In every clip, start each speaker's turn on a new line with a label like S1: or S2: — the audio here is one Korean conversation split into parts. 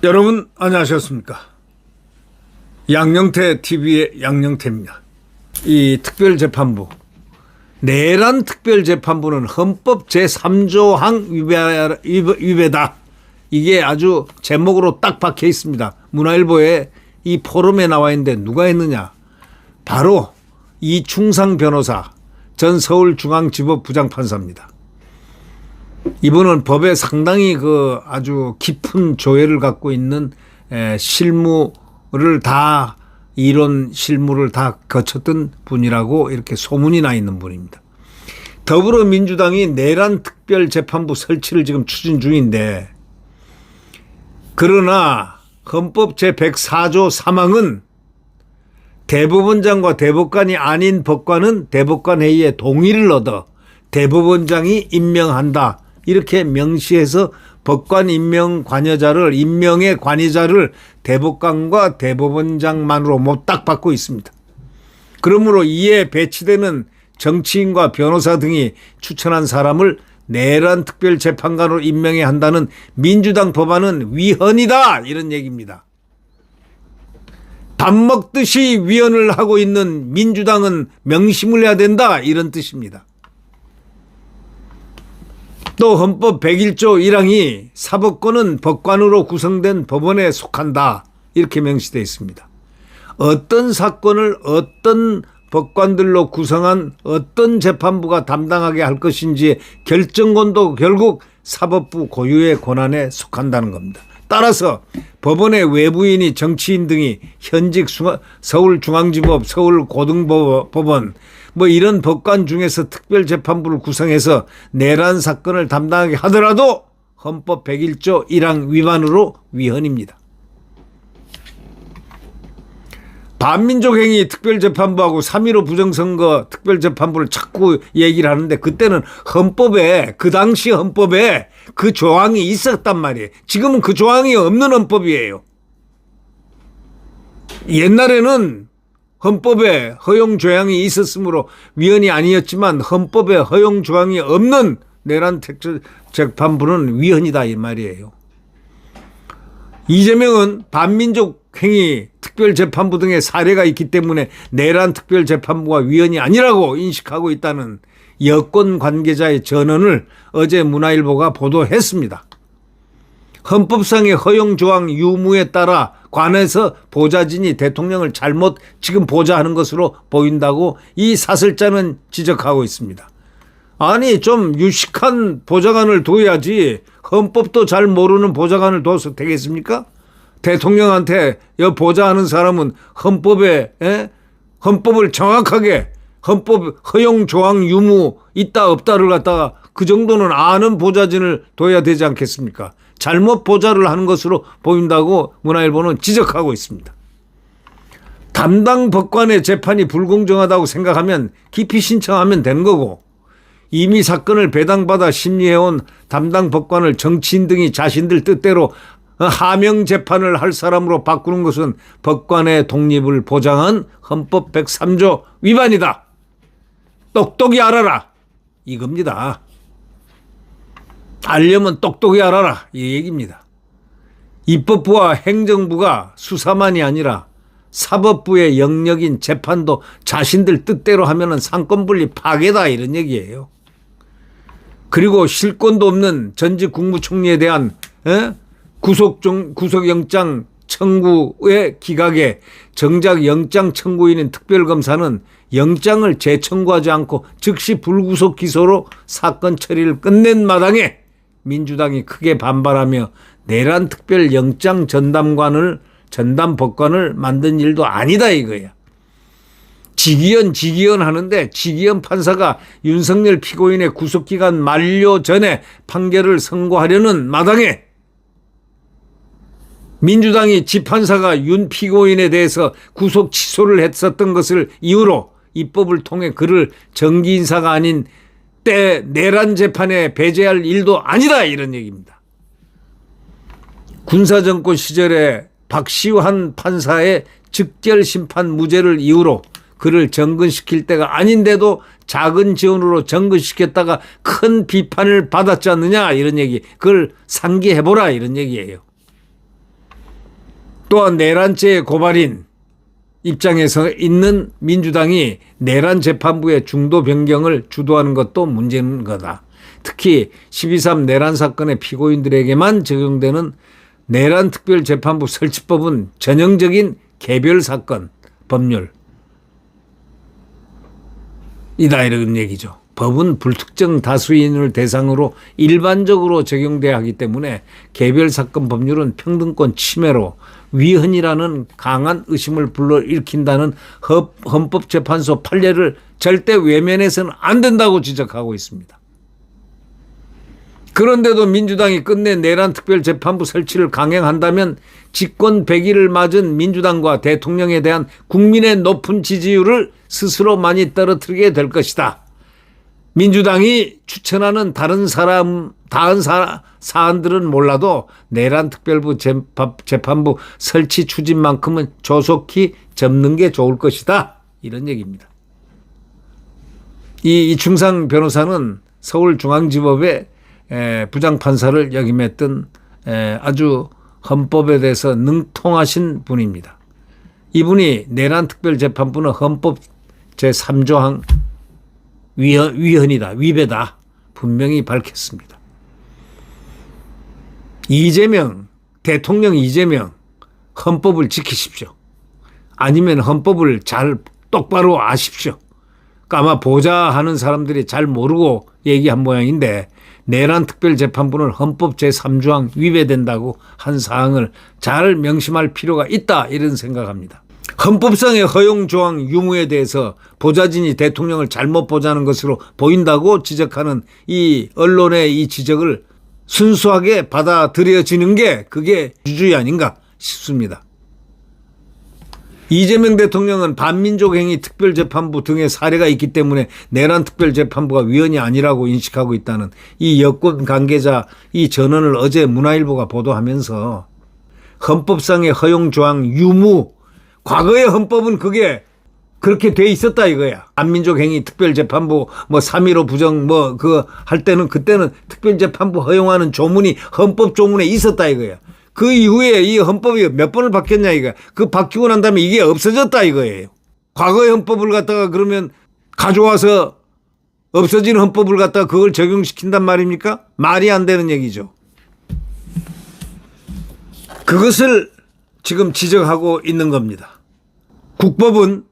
S1: 여러분 안녕하셨습니까? 양영태 TV의 양영태입니다. 이 특별재판부, 내란 특별재판부는 헌법 제3조 항 위배다. 이게 아주 제목으로 딱 박혀 있습니다. 문화일보에 이 포럼에 나와 있는데 누가 했느냐? 바로 이충상 변호사, 전 서울중앙지법 부장판사입니다. 이분은 법에 상당히 아주 깊은 조예를 갖고 있는 이론 실무를 다 거쳤던 분이라고 이렇게 소문이 나 있는 분입니다. 더불어민주당이 내란 특별재판부 설치를 지금 추진 중인데, 그러나 헌법 제104조 3항은 대법원장과 대법관이 아닌 법관은 대법관 회의의 동의를 얻어 대법원장이 임명한다. 이렇게 명시해서 법관 임명의 관여자를 대법관과 대법원장만으로 못 딱 받고 있습니다. 그러므로 이에 배치되는 정치인과 변호사 등이 추천한 사람을 내란 특별재판관으로 임명해야 한다는 민주당 법안은 위헌이다, 이런 얘기입니다. 밥 먹듯이 위헌을 하고 있는 민주당은 명심을 해야 된다, 이런 뜻입니다. 또 헌법 101조 1항이 사법권은 법관으로 구성된 법원에 속한다, 이렇게 명시되어 있습니다. 어떤 사건을 어떤 법관들로 구성한 어떤 재판부가 담당하게 할 것인지 결정권도 결국 사법부 고유의 권한에 속한다는 겁니다. 따라서 법원의 외부인이 정치인 등이 현직 서울중앙지법, 서울고등법원 이런 법관 중에서 특별재판부를 구성해서 내란 사건을 담당하게 하더라도 헌법 101조 1항 위반으로 위헌입니다. 반민족행위 특별재판부하고 3.15 부정선거 특별재판부를 자꾸 얘기를 하는데, 그때는 그 당시 헌법에 그 조항이 있었단 말이에요. 지금은 그 조항이 없는 헌법이에요. 옛날에는 헌법에 허용 조항이 있었으므로 위헌이 아니었지만 헌법에 허용 조항이 없는 내란 특별재판부는 위헌이다, 이 말이에요. 이재명은 반민족 행위 특별재판부 등의 사례가 있기 때문에 내란 특별재판부가 위헌이 아니라고 인식하고 있다는 여권 관계자의 전언을 어제 문화일보가 보도했습니다. 헌법상의 허용 조항 유무에 따라 관해서 보좌진이 대통령을 잘못 지금 보좌하는 것으로 보인다고 이 사설자는 지적하고 있습니다. 아니, 좀 유식한 보좌관을 둬야지 헌법도 잘 모르는 보좌관을 둬서 되겠습니까? 대통령한테 보좌하는 사람은 헌법을 정확하게 헌법 허용 조항 유무 있다 없다를 갖다가 그 정도는 아는 보좌진을 둬야 되지 않겠습니까? 잘못 보좌를 하는 것으로 보인다고 문화일보는 지적하고 있습니다. 담당 법관의 재판이 불공정하다고 생각하면 기피 신청하면 되는 거고, 이미 사건을 배당받아 심리해온 담당 법관을 정치인 등이 자신들 뜻대로 하명 재판을 할 사람으로 바꾸는 것은 법관의 독립을 보장한 헌법 103조 위반이다. 똑똑히 알아라, 이겁니다. 알려면 똑똑히 알아라, 이 얘기입니다. 입법부와 행정부가 수사만이 아니라 사법부의 영역인 재판도 자신들 뜻대로 하면은 상권분리 파괴다, 이런 얘기예요. 그리고 실권도 없는 전직 국무총리에 대한 구속영장 청구의 기각에 정작 영장 청구인인 특별검사는 영장을 재청구하지 않고 즉시 불구속 기소로 사건 처리를 끝낸 마당에 민주당이 크게 반발하며 내란 특별 영장 전담 법관을 만든 일도 아니다, 이거야. 지기현 하는데 지기현 판사가 윤석열 피고인의 구속기간 만료 전에 판결을 선고하려는 마당에 민주당이 지판사가 윤 피고인에 대해서 구속 취소를 했었던 것을 이유로 입법을 통해 그를 정기 인사가 아닌 때 내란 재판에 배제할 일도 아니다, 이런 얘기입니다. 군사정권 시절에 박시환 판사의 즉결 심판 무죄를 이유로 그를 정근시킬 때가 아닌데도 작은 지원으로 정근시켰다가 큰 비판을 받았지 않느냐 이런 얘기. 그걸 상기해보라 이런 얘기예요. 또한 내란죄의 고발인 입장에서 있는 민주당이 내란 재판부의 중도 변경을 주도하는 것도 문제인 거다. 특히 12.3 내란 사건의 피고인들에게만 적용되는 내란특별재판부 설치법은 전형적인 개별 사건 법률 이다 이런 얘기죠. 법은 불특정 다수인을 대상으로 일반적으로 적용돼야 하기 때문에 개별 사건 법률은 평등권 침해로 위헌이라는 강한 의심을 불러일으킨다는 헌법재판소 판례를 절대 외면해서는 안 된다고 지적하고 있습니다. 그런데도 민주당이 끝내 내란특별재판부 설치를 강행한다면 집권 100일을 맞은 민주당과 대통령에 대한 국민의 높은 지지율을 스스로 많이 떨어뜨리게 될 것이다. 민주당이 추천하는 다른 사안들은 몰라도 내란특별부 재판부 설치 추진만큼은 조속히 접는 게 좋을 것이다. 이런 얘기입니다. 이 이충상 변호사는 서울중앙지법의 부장판사를 역임했던 아주 헌법에 대해서 능통하신 분입니다. 이분이 내란특별재판부는 헌법 제3조항 위헌이다, 위배다 분명히 밝혔습니다. 대통령 이재명 헌법을 지키십시오. 아니면 헌법을 잘 똑바로 아십시오. 그러니까 아마 보좌하는 사람들이 잘 모르고 얘기한 모양인데 내란특별재판부는 헌법 제3조항 위배된다고 한 사항을 잘 명심할 필요가 있다 이런 생각합니다. 헌법상의 허용조항 유무에 대해서 보좌진이 대통령을 잘못 보좌하는 것으로 보인다고 지적하는 이 언론의 이 지적을 순수하게 받아들여지는 게 그게 주주의 아닌가 싶습니다. 이재명 대통령은 반민족행위 특별재판부 등의 사례가 있기 때문에 내란특별재판부가 위헌이 아니라고 인식하고 있다는 이 여권 관계자 이 전언을 어제 문화일보가 보도하면서 헌법상의 허용조항 유무 과거의 헌법은 그게 그렇게 돼 있었다 이거야. 반민족행위 특별재판부 3.15 부정 그거 할 때는 그때는 특별재판부 허용하는 조문이 헌법 조문에 있었다 이거야. 그 이후에 이 헌법이 몇 번을 바뀌었냐 이거야. 그 바뀌고 난 다음에 이게 없어졌다 이거예요. 과거의 헌법을 갖다가 그러면 가져와서 없어진 헌법을 갖다가 그걸 적용시킨단 말입니까? 말이 안 되는 얘기죠. 그것을 지금 지적하고 있는 겁니다. 국법은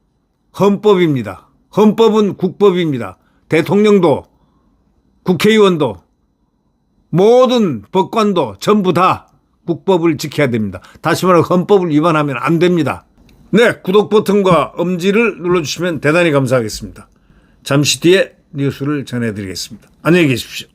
S1: 헌법입니다. 헌법은 국법입니다. 대통령도 국회의원도 모든 법관도 전부 다 국법을 지켜야 됩니다. 다시 말해 헌법을 위반하면 안 됩니다. 네, 구독 버튼과 엄지를 눌러주시면 대단히 감사하겠습니다. 잠시 뒤에 뉴스를 전해드리겠습니다. 안녕히 계십시오.